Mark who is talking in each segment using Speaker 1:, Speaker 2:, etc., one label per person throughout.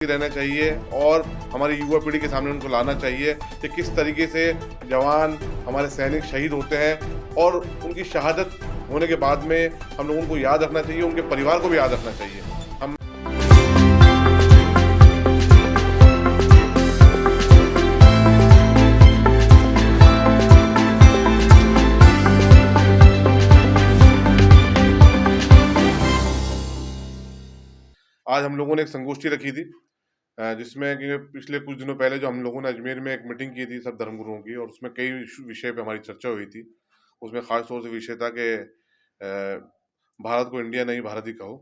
Speaker 1: रहना चाहिए और हमारी युवा पीढ़ी के सामने उनको लाना चाहिए कि किस तरीके से जवान हमारे सैनिक शहीद होते हैं और उनकी शहादत होने के बाद में हम लोगों को याद रखना चाहिए, उनके परिवार को भी याद रखना चाहिए। हम आज हम लोगों ने एक संगोष्ठी रखी थी जिसमें कि पिछले कुछ दिनों पहले जो हम लोगों ने अजमेर में एक मीटिंग की थी सब धर्मगुरुओं की, और उसमें कई विषय पे हमारी चर्चा हुई थी। उसमें खास तौर से विषय था कि भारत को इंडिया नहीं भारत ही कहो।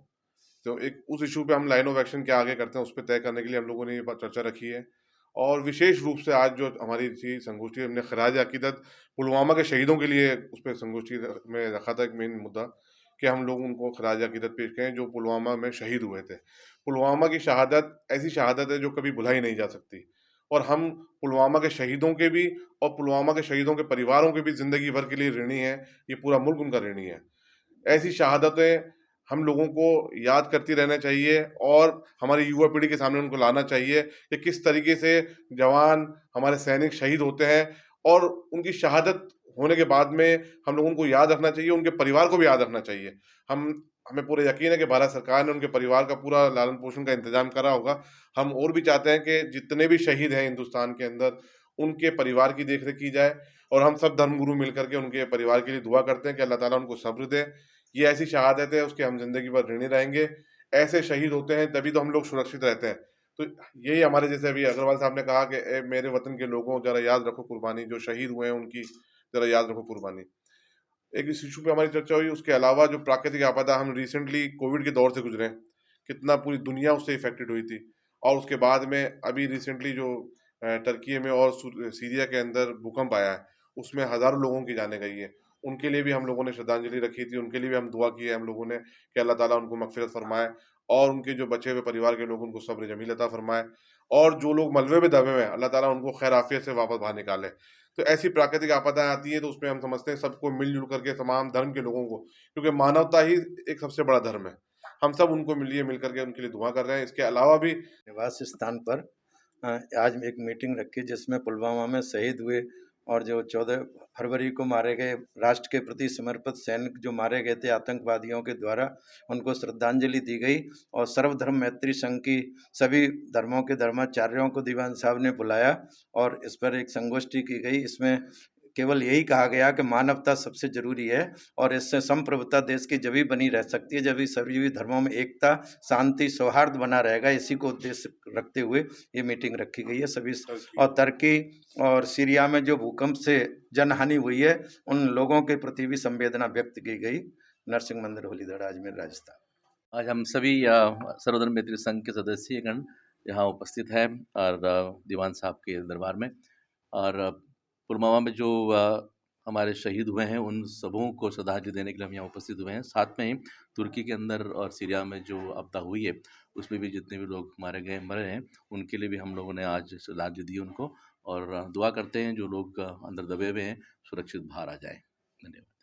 Speaker 1: तो एक उस इशू पे हम लाइन ऑफ एक्शन क्या आगे करते हैं उस पर तय करने के लिए हम लोगों ने ये चर्चा रखी है। और विशेष रूप से आज जो हमारी थी संगोष्ठी, हमने खराज अकीदत पुलवामा के शहीदों के लिए उस पर संगोष्ठी में रखा था एक मेन मुद्दा कि हम लोग उनको खराज अकीदत पेश करें जो पुलवामा में शहीद हुए थे। पुलवामा की शहादत ऐसी शहादत है जो कभी भुलाई नहीं जा सकती, और हम पुलवामा के शहीदों के भी और पुलवामा के शहीदों के परिवारों के भी जिंदगी भर के लिए ऋणी है। ये पूरा मुल्क उनका ऋणी है। ऐसी शहादतें हम लोगों को याद करती रहना चाहिए और हमारी युवा पीढ़ी के सामने उनको लाना चाहिए कि किस तरीके से जवान हमारे सैनिक शहीद होते हैं और उनकी शहादत होने के बाद में हम लोगों को याद रखना चाहिए, उनके परिवार को भी याद रखना चाहिए। हम हमें पूरा यकीन है कि भारत सरकार ने उनके परिवार का पूरा लालन पोषण का इंतजाम करा होगा। हम और भी चाहते हैं कि जितने भी शहीद हैं हिंदुस्तान के अंदर, उनके परिवार की देखरेख की जाए, और हम सब धर्मगुरु मिलकर के उनके परिवार के लिए दुआ करते हैं कि अल्लाह ताला उनको सब्र दे। ये ऐसी शहादत है उसके हम जिंदगी भर ऋणी रहेंगे। ऐसे शहीद होते हैं तभी तो हम लोग सुरक्षित रहते हैं। तो यही हमारे, जैसे अभी अग्रवाल साहब ने कहा कि मेरे वतन के लोगों जरा याद रखो कुर्बानी, जो शहीद हुए हैं उनकी जरा याद रखो कुर्बानी। एक इस इशू पे हमारी चर्चा हुई। उसके अलावा जो प्राकृतिक आपदा, हम रिसेंटली कोविड के दौर से गुजरे हैं, कितना पूरी दुनिया उससे इफेक्टेड हुई थी, और उसके बाद में अभी रिसेंटली जो टर्की में और सीरिया के अंदर भूकंप आया है, उसमें हजारों लोगों की जानें गई है। उनके लिए भी हम लोगों ने श्रद्धांजलि रखी थी, उनके लिए भी हम दुआ की है हम लोगों ने कि अल्लाह ताला उनको मगफिरत फरमाए और उनके जो बचे हुए परिवार के लोग उनको सब्र जमील अता फरमाए, और जो लोग मलबे में दबे हुए हैं अल्लाह ताला उनको खैर आफियत से वापस बाहर निकाले। तो ऐसी प्राकृतिक आपदाएं आती है तो उसमें हम समझते हैं सबको मिलजुल करके, तमाम धर्म के लोगों को, क्योंकि मानवता ही एक सबसे बड़ा धर्म है, हम सब उनको मिलिए मिल करके उनके लिए दुआ कर रहे हैं। इसके अलावा भी
Speaker 2: निवास स्थान पर आज एक मीटिंग रखी जिसमें पुलवामा में शहीद हुए और जो 14 फरवरी को मारे गए राष्ट्र के प्रति समर्पित सैनिक जो मारे गए थे आतंकवादियों के द्वारा, उनको श्रद्धांजलि दी गई। और सर्वधर्म मैत्री संघ की सभी धर्मों के धर्माचार्यों को दीवान साहब ने बुलाया और इस पर एक संगोष्ठी की गई। इसमें केवल यही कहा गया कि मानवता सबसे जरूरी है और इससे संप्रभुता देश की जब ही बनी रह सकती है जब ही सभी धर्मों में एकता, शांति, सौहार्द बना रहेगा। इसी को उद्देश्य रखते हुए ये मीटिंग रखी गई है सभी। और तुर्की और सीरिया में जो भूकंप से जनहानि हुई है उन लोगों के प्रति भी संवेदना व्यक्त की गई। नरसिंह मंदिर, होलीदड़ा, अजमेर, राजस्थान।
Speaker 3: आज हम सभी सर्वधर्म मैत्री संघ के सदस्यगण यहाँ उपस्थित हैं और दीवान साहब के दरबार में, और पुलवामा में जो हमारे शहीद हुए हैं उन सबों को श्रद्धांजलि देने के लिए हम यहाँ उपस्थित हुए हैं। साथ में ही तुर्की के अंदर और सीरिया में जो आपदा हुई है उसमें भी जितने भी लोग मारे गए मरे हैं उनके लिए भी हम लोगों ने आज श्रद्धांजलि दी उनको, और दुआ करते हैं जो लोग अंदर दबे हुए हैं सुरक्षित बाहर आ जाएं। धन्यवाद।